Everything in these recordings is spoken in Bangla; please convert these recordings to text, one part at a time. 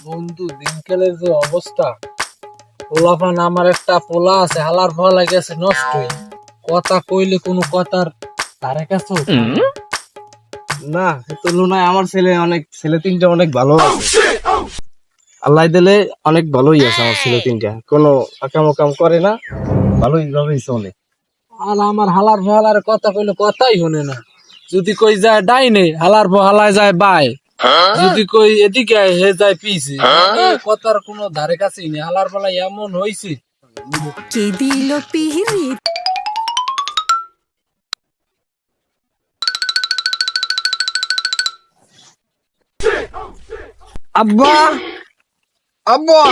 বন্ধু দিনকালের যে অবস্থা, পোলাপান আমার একটা পোলা আছে, হালার ফলা গেছে নষ্ট হয়ে। কথা কইলে কোনো কথার তারে কাছে না তুলনায় আমার ছেলে তিনটা অনেক ভালো আছে। আল্লাহ দিলে অনেক ভালোই আছে আমার ছেলে তিনটা, কোনো আকাম কাম করে না, ভালোই ভাবেই চলে। আর আমার হালার ফলার কথা কইলে কথাই শুনে না। যদি কই যায় ডাইনে, হালার হালায় যায় বাই, যদি কই এদিকে আয়, হে যায় পিছে। কথার কোনো ধারে কাছেই নেই। হালার ফলা এমন হইছে। কে দিল পিহিরি আব্বা, আব্বা,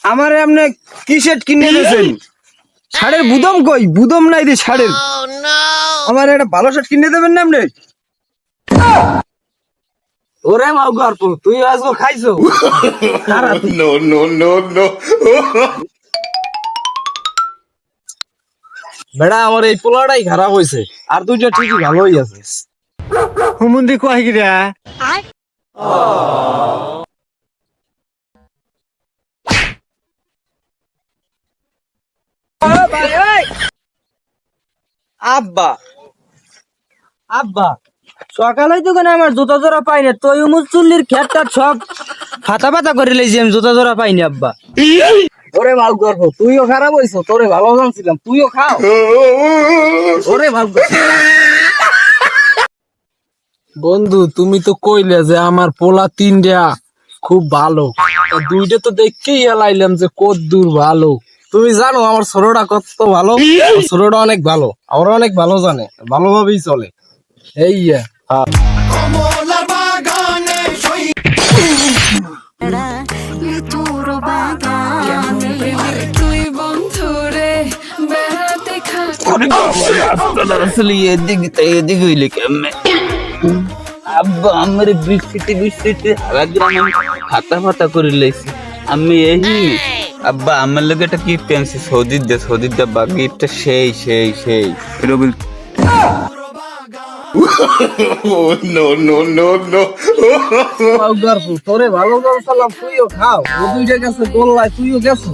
আমার এমনি কি সেট কিনে দিয়েছেন? শাড়ির বুদম কই? বুদম নাই রে শাড়ির। আমার একটা ভালো শার্ট কিনে দেবেন না আপনি? ওরে মাও গর্প, তুই আজকে খাইছো? No, no, no, no. বেড়া আমার এই পোলাটাই খারাপ হয়েছে, আর দুইটা ঠিকই ভালোই আছে। হুমুন্দি কয় কি রে? আব্বা, আব্বা, সকালে তো কেন আমার জুতা জোড়া পাই না, তুই উমুর চুল্লির খেটটা সব ফাতা ফাতা করে লেছি, আমি জুতা জোড়া পাইনি আব্বা। ওরে মাল গর্ভ, তুইও খারাপ হইছো, তোরে ভালো জানছিলাম, তুইও খাও। ওরে মাল বন্ধু তুমি তো কইলে যে আমার পোলা তিনটা খুব ভালো, তা দুইটা তো দেখেই এলাইলাম যে কত দূর ভালো। তুমি জানো আমার ছোটটা কত ভালো? আমার ছোটটা অনেক ভালো, আমরা অনেক ভালো জানে, ভালোভাবেই চলে। এই তোর বাগানে তুই বন্ধু রে বেড়াতে এদিকে হইলে কেমনে? আব্বা আমার বৃষ্টিতে বৃষ্টিতে সারা গ্রামে ফাতা ফাতা করে লাইছি। আমি এই আব্বা আমার লোক একটা গিফট আনছি, সৌদির দা বা গিফটটা সেই সেই সেই রবিল। Oh, no, no, no, no. তোরে ভালো জানছিলাম, তুইও খাও। ও দুইটা গেছে গোল্লায়, তুইও গেছো।